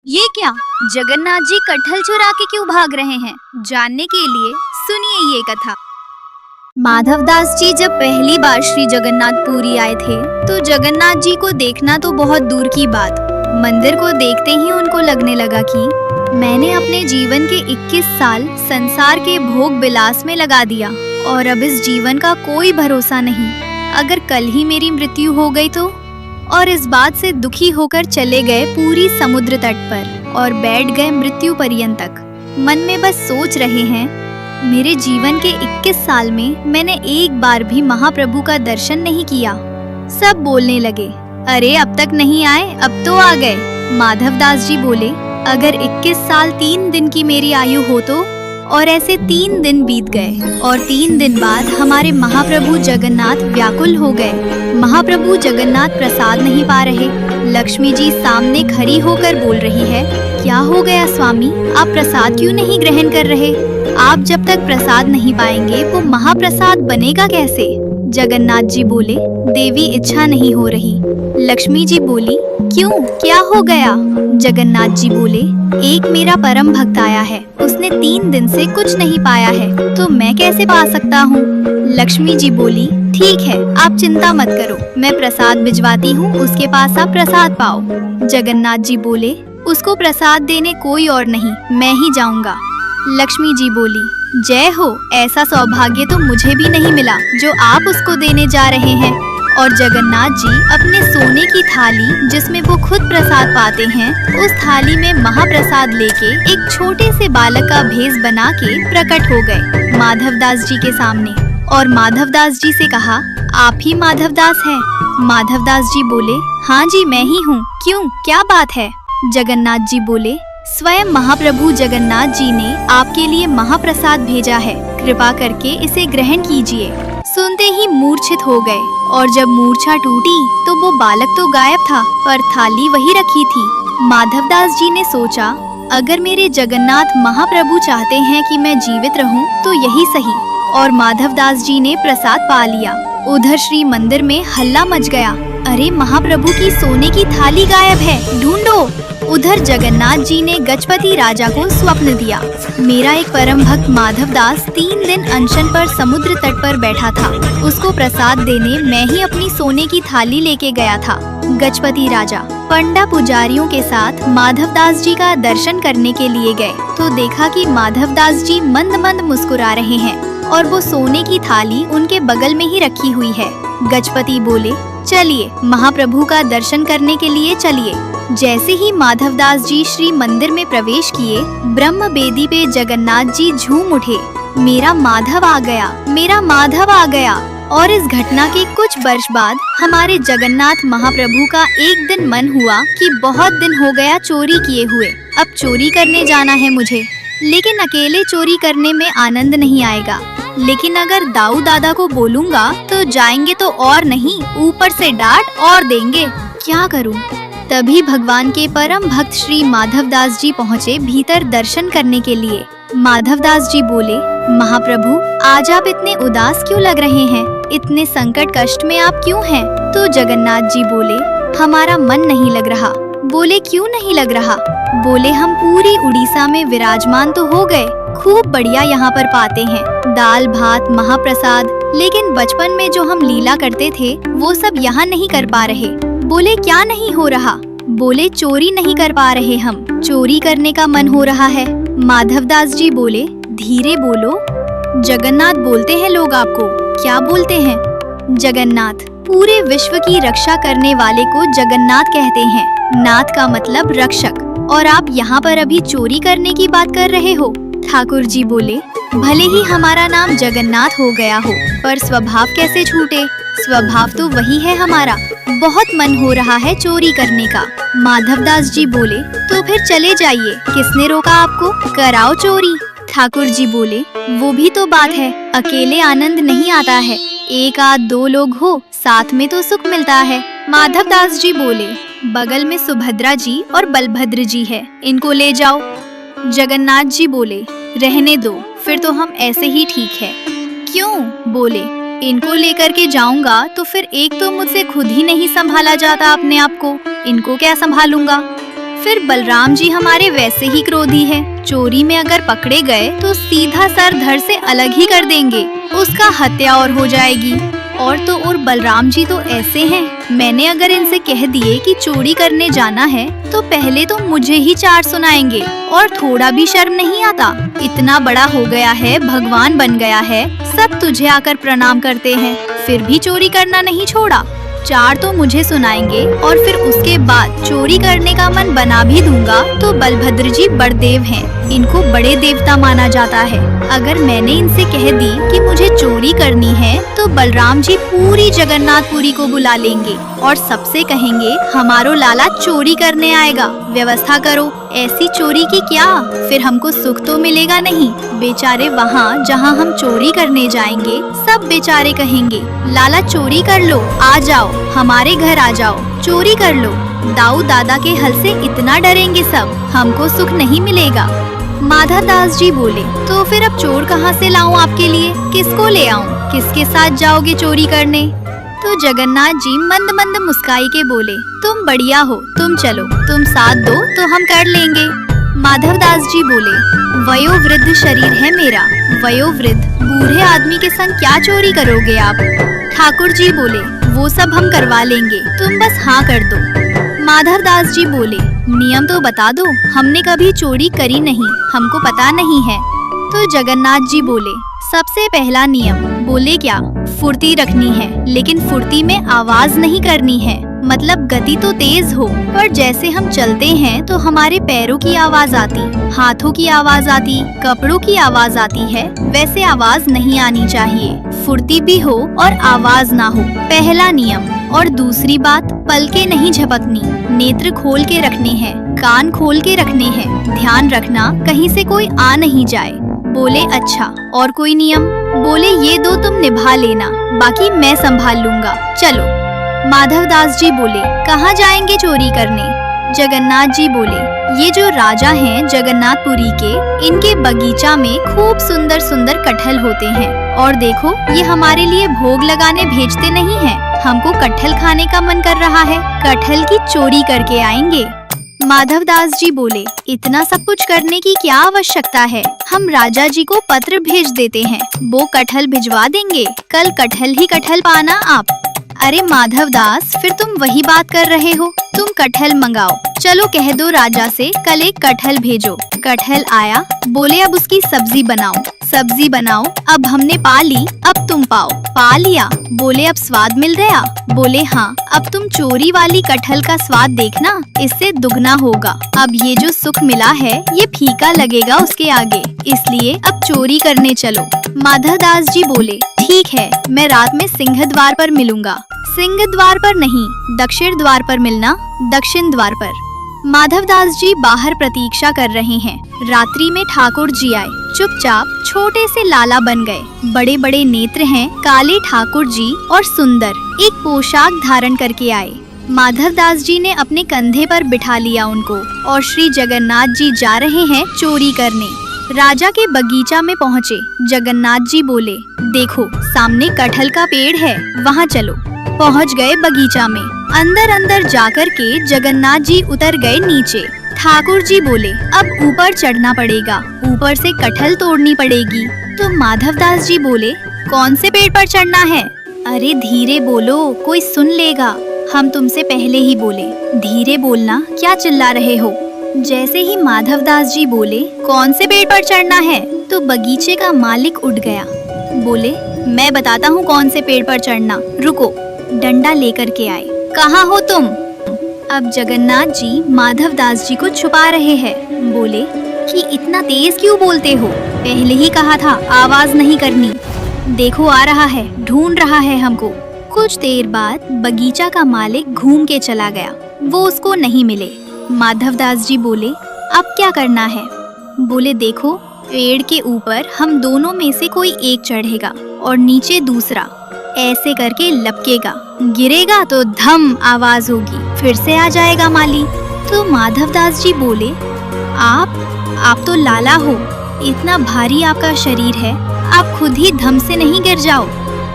ये क्या? जगन्नाथ जी कटहल चुरा के क्यों भाग रहे हैं? जानने के लिए सुनिए ये कथा। माधवदास जी जब पहली बार श्री जगन्नाथपुरी आए थे तो जगन्नाथ जी को देखना तो बहुत दूर की बात। मंदिर को देखते ही उनको लगने लगा कि मैंने अपने जीवन के 21 साल संसार के भोग विलास में लगा दिया और अब इस जीवन का कोई भरोसा नहीं। अगर कल ही मेरी मृत्यु हो गई तो? और इस बात से दुखी होकर चले गए पूरी समुद्र तट पर और बैठ गए मृत्यु पर्यंत तक। मन में बस सोच रहे हैं, मेरे जीवन के 21 साल में मैंने एक बार भी महाप्रभु का दर्शन नहीं किया। सब बोलने लगे, अरे अब तक नहीं आए, अब तो आ गए। माधवदास जी बोले, अगर 21 साल 3 दिन की मेरी आयु हो तो? और ऐसे 3 दिन बीत गए और 3 दिन बाद हमारे महाप्रभु जगन्नाथ व्याकुल हो गए। महाप्रभु जगन्नाथ प्रसाद नहीं पा रहे। लक्ष्मी जी सामने खड़ी होकर बोल रही है, क्या हो गया स्वामी, आप प्रसाद क्यों नहीं ग्रहण कर रहे? आप जब तक प्रसाद नहीं पाएंगे वो महाप्रसाद बनेगा कैसे? जगन्नाथ जी बोले, देवी इच्छा नहीं हो रही। लक्ष्मी जी बोली, क्यों, क्या हो गया? जगन्नाथ जी बोले, एक मेरा परम भक्त आया है, उसने 3 दिन से कुछ नहीं पाया है, तो मैं कैसे पा सकता हूँ? लक्ष्मी जी बोली, ठीक है, आप चिंता मत करो, मैं प्रसाद भिजवाती हूँ, उसके पास आप प्रसाद पाओ। जगन्नाथ जी बोले, उसको प्रसाद देने कोई और नहीं, मैं ही जाऊँगा। लक्ष्मी जी बोली, जय हो, ऐसा सौभाग्य तो मुझे भी नहीं मिला जो आप उसको देने जा रहे हैं। और जगन्नाथ जी अपने सोने की थाली जिसमें वो खुद प्रसाद पाते हैं, उस थाली में महाप्रसाद लेके एक छोटे से बालक का भेष बना के प्रकट हो गए माधवदास जी के सामने। और माधवदास जी से कहा, आप ही माधवदास हैं? माधवदास जी बोले, हाँ जी मैं ही हूँ, क्यों, क्या बात है? जगन्नाथ जी बोले, स्वयं महाप्रभु जगन्नाथ जी ने आपके लिए महाप्रसाद भेजा है, कृपा करके इसे ग्रहण कीजिए। सुनते ही मूर्छित हो गए और जब मूर्छा टूटी तो वो बालक तो गायब था पर थाली वही रखी थी। माधवदास जी ने सोचा, अगर मेरे जगन्नाथ महाप्रभु चाहते हैं कि मैं जीवित रहूं तो यही सही। और माधवदास जी ने प्रसाद पा लिया। उधर श्री मंदिर में हल्ला मच गया, अरे महाप्रभु की सोने की थाली गायब है, ढूंढो। उधर जगन्नाथ जी ने गजपति राजा को स्वप्न दिया, मेरा एक परम भक्त माधवदास 3 दिन अनशन पर समुद्र तट पर बैठा था, उसको प्रसाद देने मैं ही अपनी सोने की थाली लेके गया था। गजपति राजा पंडा पुजारियों के साथ माधवदास जी का दर्शन करने के लिए गए तो देखा कि माधवदास जी मंद मंद मुस्कुरा रहे हैं और वो सोने की थाली उनके बगल में ही रखी हुई है। गजपति बोले, चलिए महाप्रभु का दर्शन करने के लिए चलिए। जैसे ही माधवदास जी श्री मंदिर में प्रवेश किए, ब्रह्म बेदी पे जगन्नाथ जी झूम उठे, मेरा माधव आ गया, मेरा माधव आ गया। और इस घटना के कुछ वर्ष बाद हमारे जगन्नाथ महाप्रभु का एक दिन मन हुआ कि बहुत दिन हो गया चोरी किए हुए, अब चोरी करने जाना है मुझे। लेकिन अकेले चोरी करने में आनंद नहीं आएगा, लेकिन अगर दाऊ दादा को बोलूँगा तो जाएंगे तो और नहीं, ऊपर से डांट और देंगे, क्या करूँ? तभी भगवान के परम भक्त श्री माधवदास जी पहुँचे भीतर दर्शन करने के लिए। माधवदास जी बोले, महाप्रभु आज आप इतने उदास क्यों लग रहे हैं, इतने संकट कष्ट में आप क्यों हैं? तो जगन्नाथ जी बोले, हमारा मन नहीं लग रहा। बोले, क्यों नहीं लग रहा? बोले, हम पूरी उड़ीसा में विराजमान तो हो गए, खूब बढ़िया यहाँ पर पाते हैं दाल भात महाप्रसाद, लेकिन बचपन में जो हम लीला करते थे वो सब यहाँ नहीं कर पा रहे। बोले, क्या नहीं हो रहा? बोले, चोरी नहीं कर पा रहे हम, चोरी करने का मन हो रहा है। माधवदास जी बोले, धीरे बोलो, जगन्नाथ बोलते हैं लोग आपको। क्या बोलते हैं? जगन्नाथ, पूरे विश्व की रक्षा करने वाले को जगन्नाथ कहते हैं। नाथ का मतलब रक्षक, और आप यहाँ पर अभी चोरी करने की बात कर रहे हो? ठाकुर जी बोले, भले ही हमारा नाम जगन्नाथ हो गया हो पर स्वभाव कैसे छूटे, स्वभाव तो वही है हमारा। बहुत मन हो रहा है चोरी करने का। माधवदास जी बोले, तो फिर चले जाइए, किसने रोका आपको, कराओ चोरी। ठाकुर जी बोले, वो भी तो बात है, अकेले आनंद नहीं आता है, एक आध 2 लोग हो साथ में तो सुख मिलता है। माधवदास जी बोले, बगल में सुभद्रा जी और बलभद्र जी है, इनको ले जाओ। जगन्नाथ जी बोले, रहने दो, फिर तो हम ऐसे ही ठीक है। क्यों? बोले, इनको लेकर के जाऊंगा तो फिर एक तो मुझसे खुद ही नहीं संभाला जाता अपने आप को, इनको क्या संभालूंगा? फिर बलराम जी हमारे वैसे ही क्रोधी है, चोरी में अगर पकड़े गए तो सीधा सर धड़ से अलग ही कर देंगे, उसका हत्या और हो जाएगी। और तो और बलराम जी तो ऐसे हैं, मैंने अगर इनसे कह दिए कि चोरी करने जाना है तो पहले तो मुझे ही चार सुनाएंगे और थोड़ा भी शर्म नहीं आता। इतना बड़ा हो गया है, भगवान बन गया है, सब तुझे आकर प्रणाम करते हैं, फिर भी चोरी करना नहीं छोड़ा। चार तो मुझे सुनाएंगे और फिर उसके बाद चोरी करने का मन बना भी दूंगा तो बलभद्र जी बड़देव हैं, इनको बड़े देवता माना जाता है। अगर मैंने इनसे कह दी कि मुझे चोरी करनी है तो बलराम जी पूरी जगन्नाथपुरी को बुला लेंगे और सबसे कहेंगे हमारो लाला चोरी करने आएगा, व्यवस्था करो। ऐसी चोरी की क्या, फिर हमको सुख तो मिलेगा नहीं। बेचारे वहाँ जहाँ हम चोरी करने जाएंगे सब बेचारे कहेंगे लाला चोरी कर लो, आ जाओ हमारे घर आ जाओ, चोरी कर लो। दाऊ दादा के हल से इतना डरेंगे सब, हमको सुख नहीं मिलेगा। माधव दास जी बोले, तो फिर अब चोर कहाँ से लाऊं आपके लिए, किसको ले आऊं, किसके साथ जाओगे चोरी करने? तो जगन्नाथ जी मंद मंद मुस्काई के बोले, तुम बढ़िया हो, तुम चलो, तुम साथ दो तो हम कर लेंगे। माधव दास जी बोले, वयोवृद्ध शरीर है मेरा, वयोवृद्ध बूढ़े आदमी के संग क्या चोरी करोगे आप? ठाकुर जी बोले, वो सब हम करवा लेंगे, तुम बस हाँ कर दो। माधव दास जी बोले, नियम तो बता दो, हमने कभी चोरी करी नहीं, हमको पता नहीं है। तो जगन्नाथ जी बोले, सबसे पहला नियम, बोले क्या, फुर्ती रखनी है, लेकिन फुर्ती में आवाज नहीं करनी है, मतलब गति तो तेज हो, पर जैसे हम चलते हैं तो हमारे पैरों की आवाज आती, हाथों की आवाज आती, कपड़ों की आवाज आती है, वैसे आवाज नहीं आनी चाहिए, फुर्ती भी हो और आवाज ना हो, पहला नियम। और दूसरी बात, पलके नहीं झपकनी, नेत्र खोल के रखने हैं, कान खोल के रखने हैं, ध्यान रखना कहीं से कोई आ नहीं जाए। बोले अच्छा, और कोई नियम? बोले ये दो तुम निभा लेना, बाकी मैं संभाल लूंगा, चलो। माधव दास जी बोले, कहाँ जाएंगे चोरी करने? जगन्नाथ जी बोले, ये जो राजा हैं जगन्नाथपुरी के, इनके बगीचा में खूब सुंदर सुंदर कटहल होते हैं, और देखो ये हमारे लिए भोग लगाने भेजते नहीं हैं, हमको कटहल खाने का मन कर रहा है, कटहल की चोरी करके आएंगे। माधव दास जी बोले, इतना सब कुछ करने की क्या आवश्यकता है, हम राजा जी को पत्र भेज देते हैं, वो कटहल भिजवा देंगे, कल कटहल ही कटहल पाना आप। अरे माधव दास, फिर तुम वही बात कर रहे हो, तुम कटहल मंगाओ, चलो कह दो राजा से कल एक कटहल भेजो। कटहल आया, बोले अब उसकी सब्जी बनाओ, सब्जी बनाओ, अब हमने पा ली, अब तुम पाओ, पा लिया, बोले अब स्वाद मिल गया, बोले हाँ, अब तुम चोरी वाली कटहल का स्वाद देखना, इससे दुगना होगा, अब ये जो सुख मिला है ये फीका लगेगा उसके आगे, इसलिए अब चोरी करने चलो। माधव दास जी बोले, ठीक है, मैं रात में सिंह द्वार पर मिलूंगा। सिंह द्वार पर नहीं, दक्षिण द्वार पर मिलना, दक्षिण द्वार पर। माधव दास जी बाहर प्रतीक्षा कर रहे हैं, रात्रि में ठाकुर जी आए, चुपचाप छोटे से लाला बन गए, बड़े बड़े नेत्र हैं, काले ठाकुर जी और सुंदर, एक पोशाक धारण करके आए। माधव दास जी ने अपने कंधे पर बिठा लिया उनको, और श्री जगन्नाथ जी जा रहे हैं चोरी करने। राजा के बगीचा में पहुँचे, जगन्नाथ जी बोले, देखो सामने कटहल का पेड़ है, वहाँ चलो। पहुँच गए बगीचा में, अंदर अंदर जाकर के जगन्नाथ जी उतर गए नीचे। ठाकुर जी बोले, अब ऊपर चढ़ना पड़ेगा, ऊपर से कटहल तोड़नी पड़ेगी। तो माधव दास जी बोले, कौन से पेड़ पर चढ़ना है? अरे धीरे बोलो, कोई सुन लेगा, हम तुमसे पहले ही बोले, धीरे बोलना, क्या चिल्ला रहे हो? जैसे ही माधव दास जी बोले, कौन से पेड़ पर चढ़ना है, तो बगीचे का मालिक उठ गया, बोले, मैं बताता हूँ कौन से पेड़ पर चढ़ना, रुको। डंडा लेकर के आए, कहाँ हो तुम? अब जगन्नाथ जी माधव दास जी को छुपा रहे हैं, बोले कि इतना तेज क्यों बोलते हो, पहले ही कहा था आवाज नहीं करनी, देखो आ रहा है, ढूंढ रहा है हमको। कुछ देर बाद बगीचा का मालिक घूम के चला गया, वो उसको नहीं मिले। माधव दास जी बोले, अब क्या करना है? बोले, देखो पेड़ के ऊपर हम दोनों में से कोई एक चढ़ेगा और नीचे दूसरा, ऐसे करके लपकेगा, गिरेगा तो धम आवाज होगी, फिर से आ जाएगा माली। तो माधव दास जी बोले, आप तो लाला हो, इतना भारी आपका शरीर है, आप खुद ही धम से नहीं गिर जाओ,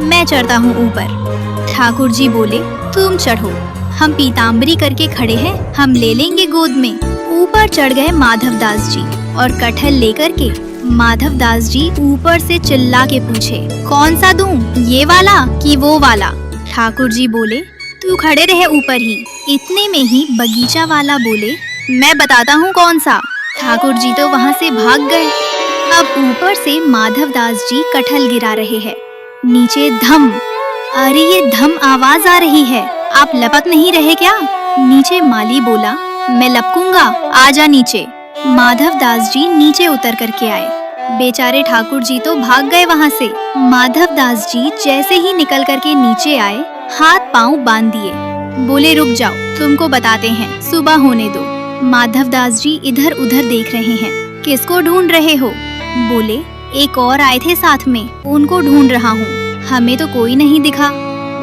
मैं चढ़ता हूँ ऊपर। ठाकुर जी बोले, तुम चढ़ो। हम पीताम्बरी करके खड़े हैं, हम ले लेंगे गोद में। ऊपर चढ़ गए माधवदास जी और कटहल लेकर के। माधवदास जी ऊपर से चिल्ला के पूछे, कौन सा दूं, ये वाला कि वो वाला? ठाकुर जी बोले, तू खड़े रहे ऊपर ही। इतने में ही बगीचा वाला बोले, मैं बताता हूँ कौन सा। ठाकुर जी तो वहाँ से भाग गए। अब ऊपर से माधवदास जी कटहल गिरा रहे हैं। नीचे धम, अरे ये धम आवाज आ रही है, आप लपक नहीं रहे क्या? नीचे माली बोला, मैं लपकूंगा, आजा नीचे। माधवदास जी नीचे उतर करके आए। बेचारे ठाकुर जी तो भाग गए वहाँ से। माधवदास जी जैसे ही निकल करके नीचे आए, हाथ पांव बांध दिए। बोले, रुक जाओ, तुमको बताते हैं, सुबह होने दो। माधवदास जी इधर उधर देख रहे हैं। किसको ढूंढ रहे हो? बोले, एक और आए थे साथ में, उनको ढूंढ रहा हूँ, हमें तो कोई नहीं दिखा।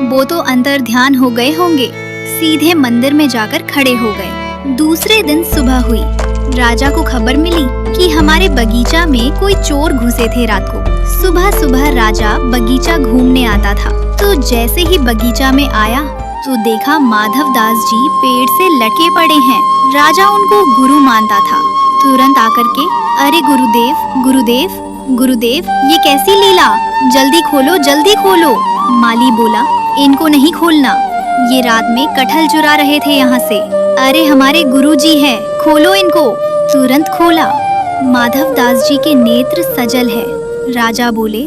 वो तो अंतर ध्यान हो गए होंगे, सीधे मंदिर में जाकर खड़े हो गए। दूसरे दिन सुबह हुई। राजा को खबर मिली कि हमारे बगीचा में कोई चोर घुसे थे रात को। सुबह सुबह राजा बगीचा घूमने आता था, तो जैसे ही बगीचा में आया तो देखा माधवदास जी पेड़ से लटके पड़े हैं। राजा उनको गुरु मानता था। तुरंत आकर के, अरे गुरुदेव गुरुदेव गुरुदेव, ये कैसी लीला, जल्दी खोलो जल्दी खोलो। माली बोला, इनको नहीं खोलना, ये रात में कटहल चुरा रहे थे यहाँ से। अरे हमारे गुरुजी हैं, खोलो इनको। तुरंत खोला। माधवदास जी के नेत्र सजल है। राजा बोले,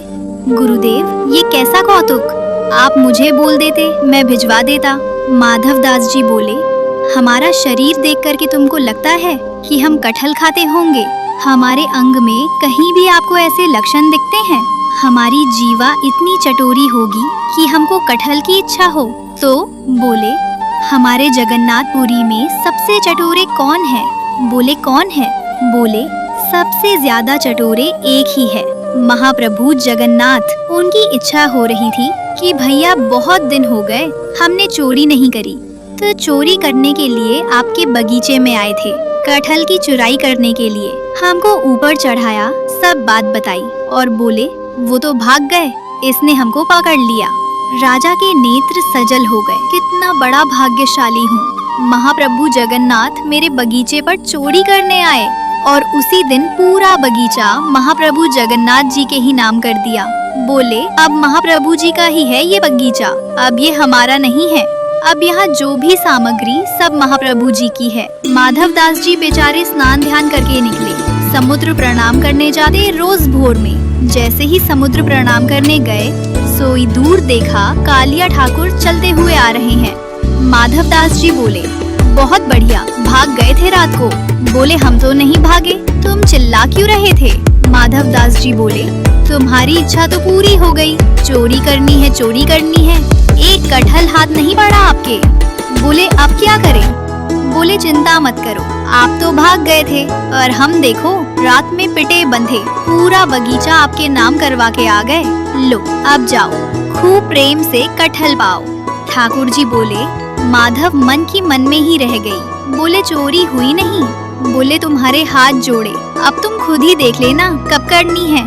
गुरुदेव ये कैसा कौतुक, आप मुझे बोल देते, मैं भिजवा देता। माधवदास जी बोले, हमारा शरीर देख करके तुमको लगता है कि हम कटहल खाते होंगे? हमारे अंग में कहीं भी आपको ऐसे लक्षण दिखते हैं? हमारी जीवा इतनी चटोरी होगी कि हमको कटहल की इच्छा हो? तो बोले, हमारे जगन्नाथपुरी में सबसे चटोरे कौन है? बोले, कौन है? बोले, सबसे ज्यादा चटोरे एक ही है, महाप्रभु जगन्नाथ। उनकी इच्छा हो रही थी कि भैया बहुत दिन हो गए हमने चोरी नहीं करी, तो चोरी करने के लिए आपके बगीचे में आए थे, कटहल की चुराई करने के लिए। हमको ऊपर चढ़ाया, सब बात बताई और बोले, वो तो भाग गए, इसने हमको पकड़ लिया। राजा के नेत्र सजल हो गए, कितना बड़ा भाग्यशाली हूँ, महाप्रभु जगन्नाथ मेरे बगीचे पर चोरी करने आए और उसी दिन पूरा बगीचा महाप्रभु जगन्नाथ जी के ही नाम कर दिया। बोले, अब महाप्रभु जी का ही है ये बगीचा, अब ये हमारा नहीं है, अब यहाँ जो भी सामग्री सब महाप्रभु जी की है। माधवदास जी बेचारे स्नान ध्यान करके निकले, समुद्र प्रणाम करने जाते रोज भोर में। जैसे ही समुद्र प्रणाम करने गए, सोई दूर देखा कालिया ठाकुर चलते हुए आ रहे हैं। माधवदास जी बोले, बहुत बढ़िया, भाग गए थे रात को? बोले, हम तो नहीं भागे, तुम चिल्ला क्यों रहे थे? माधवदास जी बोले, तुम्हारी इच्छा तो पूरी हो गई, चोरी करनी है चोरी करनी है, एक कटहल हाथ नहीं पड़ा आपके। बोले, अब क्या करें? बोले, चिंता मत करो, आप तो भाग गए थे और हम देखो रात में पिटे बंधे पूरा बगीचा आपके नाम करवा के आ गए। लो अब जाओ, खूब प्रेम से कटहल पाओ। ठाकुर जी बोले, माधव मन की मन में ही रह गई। बोले, चोरी हुई नहीं। बोले, तुम्हारे हाथ जोड़े, अब तुम खुद ही देख लेना कब करनी है।